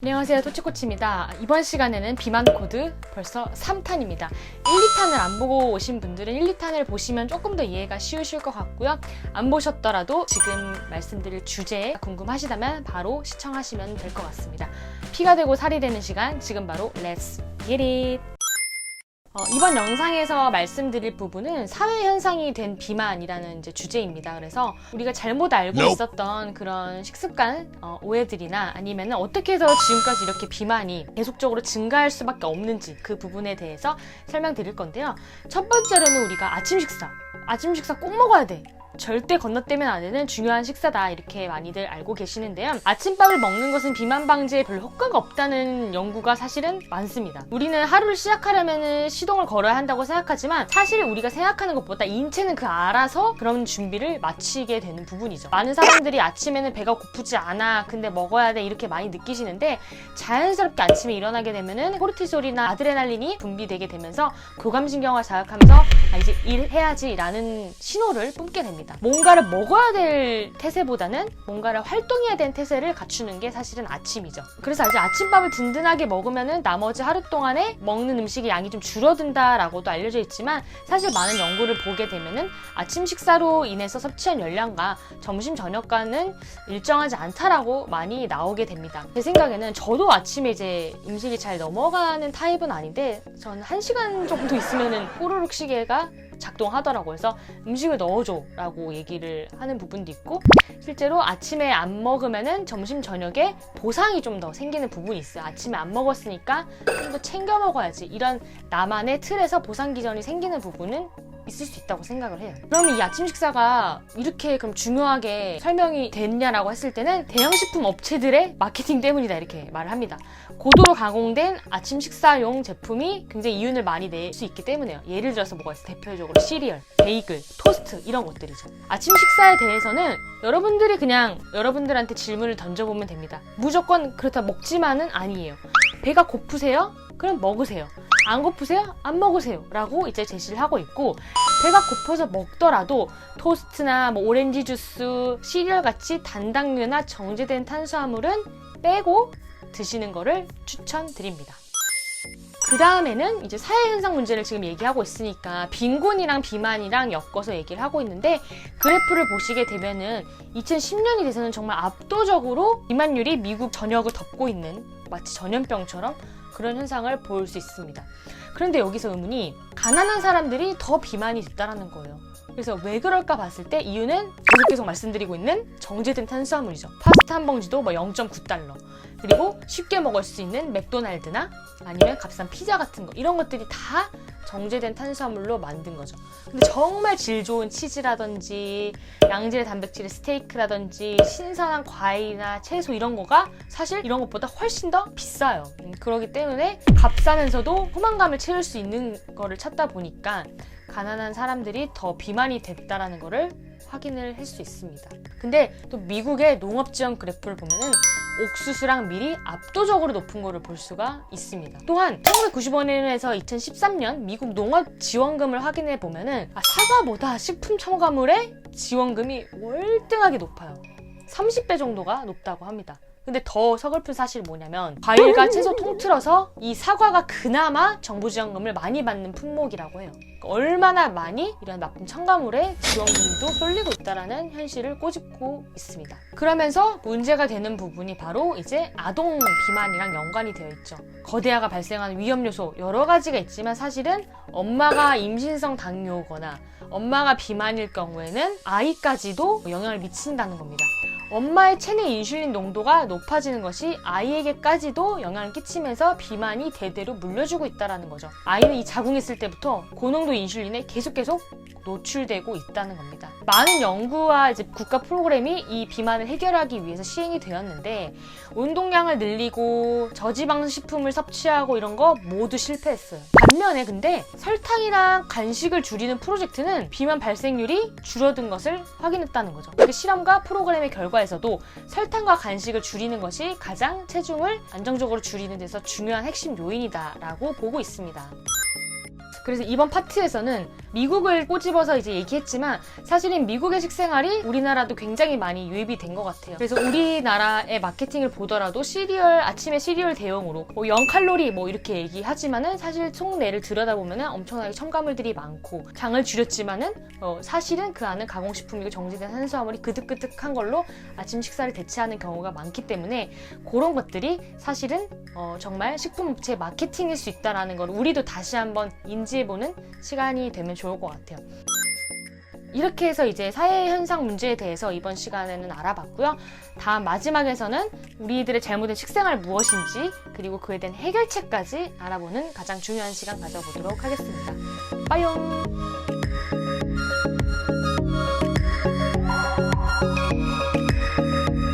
안녕하세요, 토치코치입니다. 이번 시간에는 비만 코드 벌써 3탄입니다. 1, 2탄을 안 보고 오신 분들은 1, 2탄을 보시면 조금 더 이해가 쉬우실 것 같고요. 안 보셨더라도 지금 말씀드릴 주제에 궁금하시다면 바로 시청하시면 될 것 같습니다. 피가 되고 살이 되는 시간, 지금 바로 Let's get it! 이번 영상에서 말씀드릴 부분은 사회현상이 된 비만이라는 이제 주제입니다. 그래서 우리가 잘못 알고 있었던 그런 식습관, 오해들이나 아니면 어떻게 해서 지금까지 이렇게 비만이 계속적으로 증가할 수밖에 없는지 그 부분에 대해서 설명드릴 건데요. 첫 번째로는 우리가 아침 식사 꼭 먹어야 돼. 절대 건너뛰면 안 되는 중요한 식사다, 이렇게 많이들 알고 계시는데요. 아침밥을 먹는 것은 비만 방지에 별 효과가 없다는 연구가 사실은 많습니다. 우리는 하루를 시작하려면 시동을 걸어야 한다고 생각하지만 사실 우리가 생각하는 것보다 인체는 알아서 그런 준비를 마치게 되는 부분이죠. 많은 사람들이 아침에는 배가 고프지 않아, 근데 먹어야 돼, 이렇게 많이 느끼시는데 자연스럽게 아침에 일어나게 되면은 코르티솔이나 아드레날린이 분비되게 되면서 교감신경을 자극하면서 이제 일해야지 라는 신호를 뿜게 됩니다. 뭔가를 먹어야 될 태세보다는 뭔가를 활동해야 되는 태세를 갖추는 게 사실은 아침이죠. 그래서 이제 아침밥을 든든하게 먹으면은 나머지 하루 동안에 먹는 음식의 양이 좀 줄어든다라고도 알려져 있지만, 사실 많은 연구를 보게 되면은 아침 식사로 인해서 섭취한 열량과 점심 저녁과는 일정하지 않다라고 많이 나오게 됩니다. 제 생각에는 저도 아침에 이제 음식이 잘 넘어가는 타입은 아닌데, 전 1시간 정도 있으면은 꼬르륵 시계가 작동하더라고요. 그래서 음식을 넣어줘 라고 얘기를 하는 부분도 있고, 실제로 아침에 안 먹으면은 점심 저녁에 보상이 좀 더 생기는 부분이 있어요. 아침에 안 먹었으니까 좀 더 챙겨 먹어야지, 이런 나만의 틀에서 보상 기전이 생기는 부분은 있을 수 있다고 생각을 해요. 그러면 이 아침 식사가 이렇게 그럼 중요하게 설명이 됐냐라고 했을 때는 대형식품 업체들의 마케팅 때문이다, 이렇게 말을 합니다. 고도로 가공된 아침 식사용 제품이 굉장히 이윤을 많이 낼 수 있기 때문에요. 예를 들어서 뭐가 있어요? 대표적으로 시리얼, 베이글, 토스트, 이런 것들이죠. 아침 식사에 대해서는 여러분들이 그냥 여러분들한테 질문을 던져보면 됩니다. 무조건 그렇다 먹지만은 아니에요. 배가 고프세요? 그럼 먹으세요. 안 고프세요? 안 먹으세요 라고 이제 제시를 하고 있고, 배가 고파서 먹더라도 토스트나 오렌지 주스, 시리얼 같이 단당류나 정제된 탄수화물은 빼고 드시는 거를 추천드립니다. 그 다음에는 이제 사회현상 문제를 지금 얘기하고 있으니까 빈곤이랑 비만이랑 엮어서 얘기를 하고 있는데, 그래프를 보시게 되면은 2010년이 돼서는 정말 압도적으로 비만율이 미국 전역을 덮고 있는, 마치 전염병처럼 그런 현상을 볼 수 있습니다. 그런데 여기서 의문이, 가난한 사람들이 더 비만이 됐다라는 거예요. 그래서 왜 그럴까 봤을 때 이유는 계속 말씀드리고 있는 정제된 탄수화물이죠. 파스타 한 봉지도 0.9달러, 그리고 쉽게 먹을 수 있는 맥도날드나 아니면 값싼 피자 같은 거, 이런 것들이 다 정제된 탄수화물로 만든 거죠. 근데 정말 질 좋은 치즈라든지 양질의 단백질의 스테이크라든지 신선한 과일이나 채소, 이런 거가 사실 이런 것보다 훨씬 더 비싸요. 그렇기 때문에 값싸면서도 포만감을 채울 수 있는 거를 찾다 보니까 가난한 사람들이 더 비만이 됐다라는 거를 확인을 할 수 있습니다. 근데 또 미국의 농업 지원 그래프를 보면은 옥수수랑 밀이 압도적으로 높은 거를 볼 수가 있습니다. 또한 1995년에서 2013년 미국 농업 지원금을 확인해 보면은 사과보다 식품 첨가물의 지원금이 월등하게 높아요. 30배 정도가 높다고 합니다. 근데 더 서글픈 사실이 뭐냐면, 과일과 채소 통틀어서 이 사과가 그나마 정부 지원금을 많이 받는 품목이라고 해요. 그러니까 얼마나 많이 이런 나쁜 첨가물에 지원금도 쏠리고 있다는 현실을 꼬집고 있습니다. 그러면서 문제가 되는 부분이 바로 이제 아동 비만이랑 연관이 되어 있죠. 거대아가 발생하는 위험 요소 여러 가지가 있지만, 사실은 엄마가 임신성 당뇨거나 엄마가 비만일 경우에는 아이까지도 영향을 미친다는 겁니다. 엄마의 체내 인슐린 농도가 높아지는 것이 아이에게까지도 영향을 끼치면서 비만이 대대로 물려주고 있다는 거죠. 아이는 이 자궁있을 때부터 고농도 인슐린에 계속 노출되고 있다는 겁니다. 많은 연구와 이제 국가 프로그램이 이 비만을 해결하기 위해서 시행이 되었는데, 운동량을 늘리고 저지방 식품을 섭취하고 이런 거 모두 실패했어요. 반면에 근데 설탕이랑 간식을 줄이는 프로젝트는 비만 발생률이 줄어든 것을 확인했다는 거죠. 그 실험과 프로그램의 결과에서도 설탕과 간식을 줄이는 것이 가장 체중을 안정적으로 줄이는 데서 중요한 핵심 요인이다라고 보고 있습니다. 그래서 이번 파트에서는 미국을 꼬집어서 이제 얘기했지만 사실은 미국의 식생활이 우리나라도 굉장히 많이 유입이 된 것 같아요. 그래서 우리나라의 마케팅을 보더라도 아침에 시리얼 대용으로 뭐 0칼로리 뭐 이렇게 얘기하지만은 사실 속내를 들여다보면은 엄청나게 첨가물들이 많고 장을 줄였지만은 사실은 그 안은 가공식품이고 정제된 탄수화물이 그득그득한 걸로 아침 식사를 대체하는 경우가 많기 때문에 그런 것들이 사실은 정말 식품업체의 마케팅일 수 있다는 걸 우리도 다시 한번 인지해보는 시간이 되면 좋을 것 같아요. 이렇게 해서 이제 사회 현상 문제에 대해서 이번 시간에는 알아봤고요. 다음 마지막에서는 우리들의 잘못된 식생활 무엇인지 그리고 그에 대한 해결책까지 알아보는 가장 중요한 시간 가져보도록 하겠습니다. 빠이용!